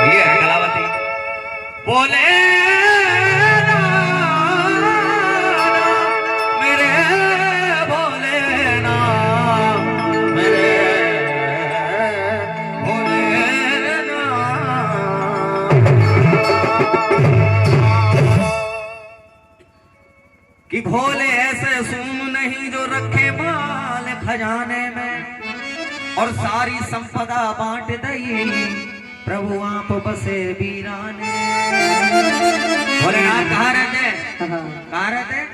ये है कलावती। बोले ना, मेरे भोले ना, मेरे भोले ना। कि भोले ऐसे सुन नहीं जो रखे माल खजाने में और सारी संपदा बांट दई प्रभु आप बसे वीराने। भोलेनाथ कहाँ रहते हैं? कहाँ रहते हैं?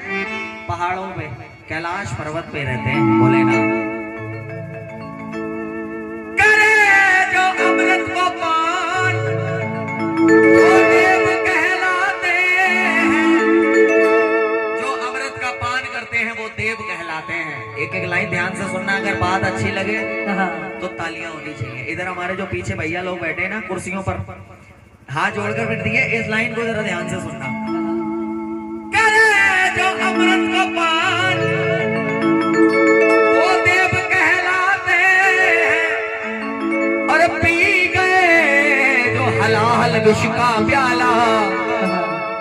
पहाड़ों पे, कैलाश पर्वत पे रहते हैं भोलेनाथ। करे जो अमृत को पान वो देव कहलाते हैं। जो अमृत का पान करते हैं वो देव कहलाते हैं। एक एक लाइन ध्यान से सुनना, अगर बात अच्छी लगे तो तालियां होनी चाहिए। इधर हमारे जो पीछे भैया लोग बैठे हैं ना कुर्सियों पर, हाथ जोड़कर बैठ दिए, इस लाइन को जरा ध्यान से सुनना। करे जो अमृत को पान वो देव कहलाते हैं और पी गए जो हलाल विष का प्याला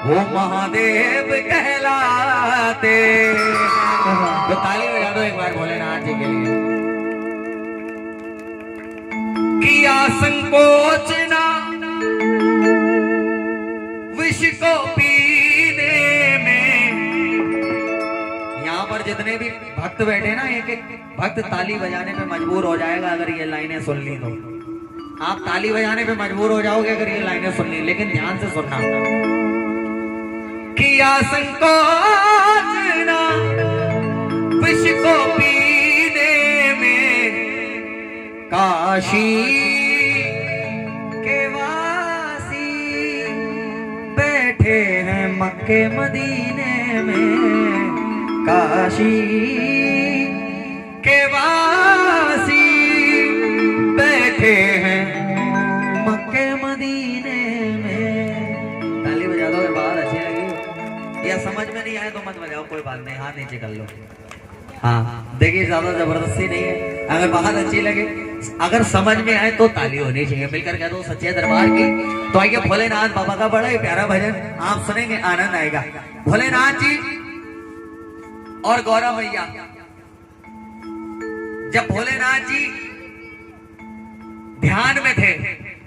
वो महादेव कहलाते। तो ताली बजा दो एक बार भोलेनाथ जी के लिए। किया संकोच ना विष को पीने में। यहाँ पर जितने भी भक्त बैठे ना, एक एक भक्त ताली बजाने पे मजबूर हो जाएगा अगर ये लाइनें सुन ली तो। आप ताली बजाने पे मजबूर हो जाओगे अगर ये लाइनें सुन ली, लेकिन ध्यान से सुनना। किया संकोच ना विष को पीने में काशी के वासी बैठे हैं मक्के मदीने में। काशी के वासी बैठे हैं मक्के मदीने में। ताली बजा दो, बात अच्छी लगी। या समझ में नहीं आए तो मत बजाओ, कोई बात नहीं, हाथ नीचे कर लो। हाँ देखिए, ज्यादा जबरदस्ती नहीं है। अगर बात अच्छी लगे, अगर समझ में आए तो ताली होनी चाहिए। मिलकर कह दो सच्चे दरबार की। तो आइए भोलेनाथ बाबा का बड़ा ही प्यारा भजन आप सुनेंगे, आनंद आएगा। भोलेनाथ जी और गौरा मैया, जब भोलेनाथ जी ध्यान में थे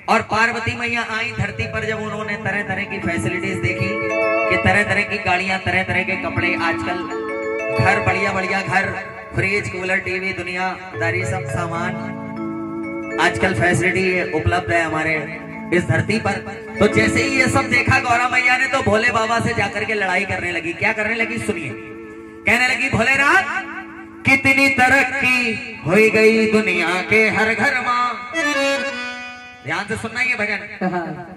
और पार्वती मैया आई धरती पर, जब उन्होंने तरह तरह की फैसिलिटीज देखी कि तरह तरह की गाड़ियां, तरह तरह के कपड़े, आजकल घर, बढ़िया बढ़िया घर, फ्रिज, कूलर, टीवी, दुनियादारी सब सामान आजकल फैसिलिटी उपलब्ध है हमारे इस धरती पर। तो जैसे ही ये सब देखा गौरा मैया ने, तो भोले बाबा से जाकर के लड़ाई करने लगी। क्या करने लगी सुनिए। कहने लगी, भोलेनाथ कितनी तरक्की हो गई दुनिया के हर घर में। ध्यान से सुनना ये भजन।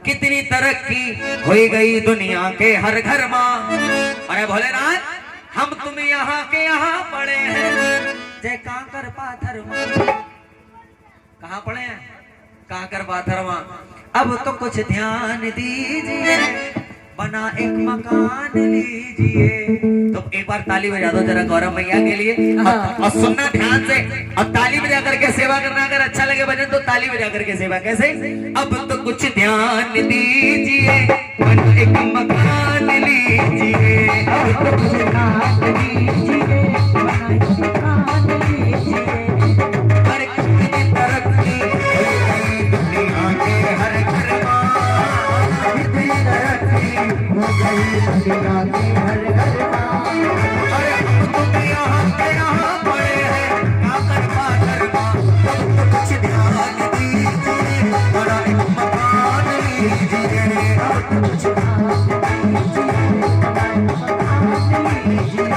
कितनी तरक्की हो गई दुनिया के हर घर में। अरे भोलेनाथ, हम तुम यहाँ के यहाँ पड़े हैं जय कांकर पाथर में। कहाँ पड़े हैं? कांकर पाथर में। अब तो कुछ ध्यान दीजिए, बना एक मकान लीजिए। तो एक बार ताली बजा दो जरा गौरव मैया के लिए, और सुनना ध्यान से। और ताली बजा करके सेवा करना, अगर अच्छा लगे भजन तो ताली बजा करके सेवा। कैसे? अब तो कुछ ध्यान दीजिए, बना एक मकान लीजिए। अब तो कुछ ध्यान दीजिए, बना एक मकान लीजिए। हर कितनी तरक्की दुनिया के हर घर में। कितनी तरक्की हो गई दुनिया के हर घर में। अरे हम तुम यहाँ पे यहाँ पड़े हैं कांकर पाथर में। अब तो कुछ ध्यान दीजिए, बड़ा एक मकान लीजिए। अब तो कुछ ध्यान दीजिए, बड़ा एक मकान लीजिए।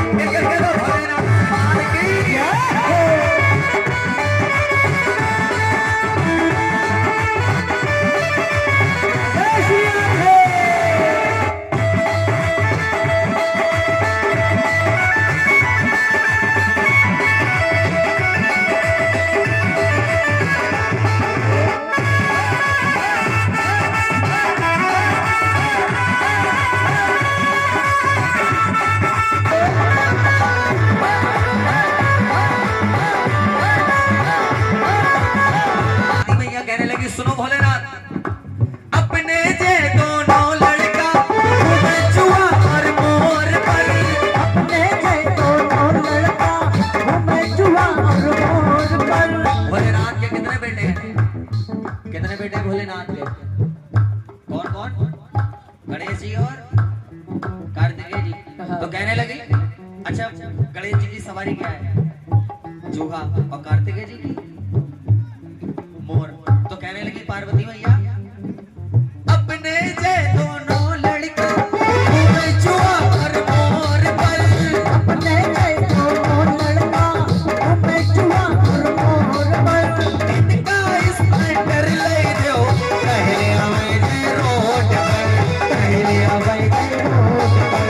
भोलेनाथ के। कौन कौन? गणेश जी और कार्तिकेय जी। तो कहने लगी अच्छा गणेश जी की सवारी क्या है? चूहा। और कार्तिकेय जी की मोर। तो कहने लगी पार्वती मैया अपने जे दोनों लड़के घूमे चूहा और मोर पर, अपने जे दोनों लड़का घूमे चूहा और मोर पर, इनका स्प्लेंडर ले दो पहले हमें जे रोड पर, पहले हमें जे रोड पर,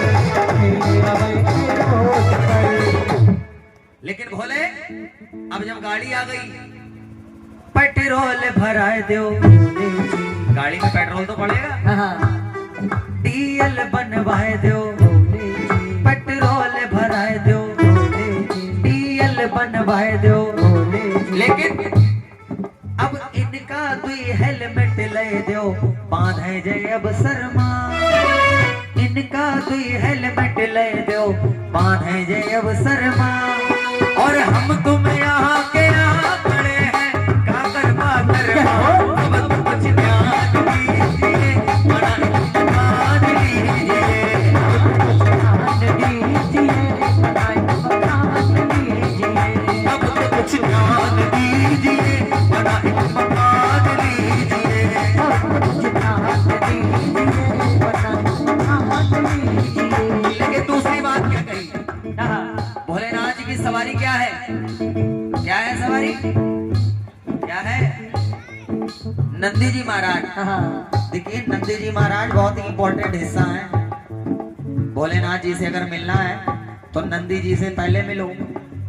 पहले हमें जे रोड पर। लेकिन भोले अब जब गाड़ी आ गई पेट्रोल भराए दो, गाड़ी में पेट्रोल तो पड़ेगा, डीएल बनवाए दो, पेट्रोल भराए दो, डीएल बनवाए दो। लेकिन अब इनका दुई हेलमेट ले दो बांधे जय अब शर्मा, इनका दुई हेलमेट ले दो बांधे जय अब शर्मा। और हम तुम यहाँ के यहाँ खड़े हैं काकर बाकर, अब तुम कुछ ध्यान दीजिए बड़ा ध्यान दीजिए, अब तो कुछ ध्यान दीजिए बड़ा मकान लीजिए, लेकिन दूसरी बात क्या कही? भोलेनाथ जी की सवारी क्या है? क्या है सवारी? क्या है? नंदी जी महाराज। देखिए नंदी जी महाराज बहुत ही इंपॉर्टेंट हिस्सा है। भोलेनाथ जी से अगर मिलना है तो नंदी जी से पहले मिलो,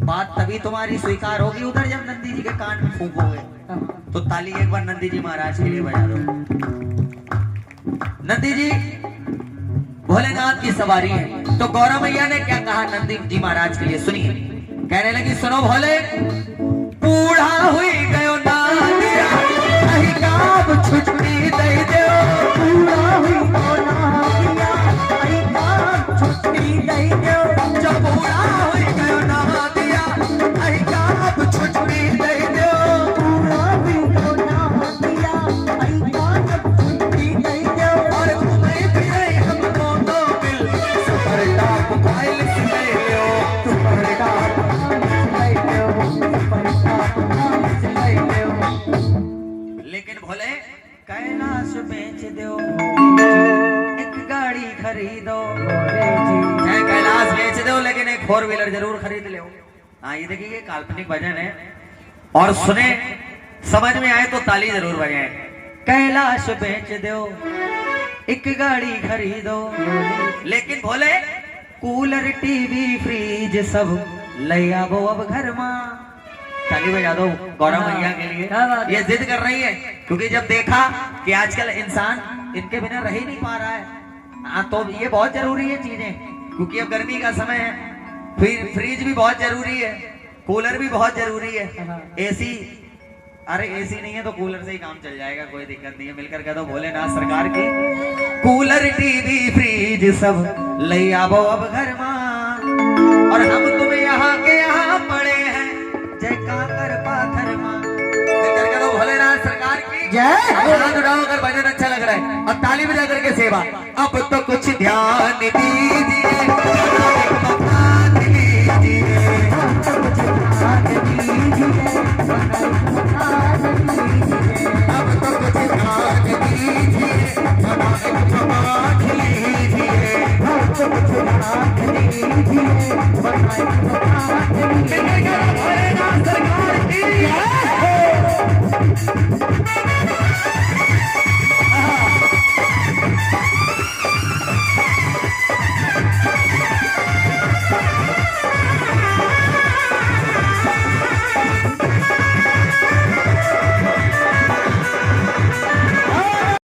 बात तभी तुम्हारी स्वीकार होगी उधर जब नंदी जी के कान में फूंकोगे। तो ताली एक बार नंदी जी महाराज के लिए बजा दो। नंदी जी भोलेनाथ की सवारी है। तो गौरव मैया ने क्या कहा नंदी जी महाराज के लिए? सुनिए। कहने लगी सुनो भोले, बूढ़ा हुई गयो ना दिया नहीं काम छुट्टी दे दो, बूढ़ा हुई गयो ना दिया नहीं काम छुट्टी दे दो, जब बूढ़ा हुई गयो ना दिया नहीं काम छुट्टी दे दो, बूढ़ा हुई गयो ना दिया नहीं काम छुट्टी दे दो। और घूमे फिरे हम दोनों मिल सुपर टॉप मोबाइल ले लो, सुपर टॉप लेकिन भोले कैलाश बेच दो एक गाड़ी खरीदो, चाहे कैलाश बेच दो लेकिन एक 4 व्हीलर जरूर खरीद लो। हाँ ये देखिए ये काल्पनिक भजन है और सुने समझ में आए तो ताली जरूर बजाए। कैलाश बेच दो एक गाड़ी खरीदो, लेकिन भोले कूलर टीवी फ्रिज सब ले आवो अब घर में। ताली बजा दो गौरव मैया के लिए। ये जिद कर रही है क्योंकि जब देखा कि आजकल इंसान इनके बिना रह ही नहीं पा रहा है। हाँ तो ये बहुत जरूरी है चीजें, क्योंकि अब गर्मी का समय है, फिर फ्रिज भी बहुत जरूरी है, कूलर भी बहुत जरूरी है, एसी, अरे एसी नहीं है तो कूलर से ही काम चल जाएगा, कोई दिक्कत नहीं है। मिलकर कह दो भोलेनाथ सरकार की कूलर टीवी फ्रिज सब ले आवो अब घर में। और हम तुम्हें यहाँ के यहाँ पड़े हैं जय काकर पाथर मां। मिलकर कह दो भोलेनाथ सरकार की जय। हाथ उठाओ अगर भजन अच्छा लग रहा है और ताली बजा करके सेवा। अब तो कुछ ध्यान दीजिए मकान लीजिए, अब तो कुछ ध्यान दीजिए मकान लीजिए।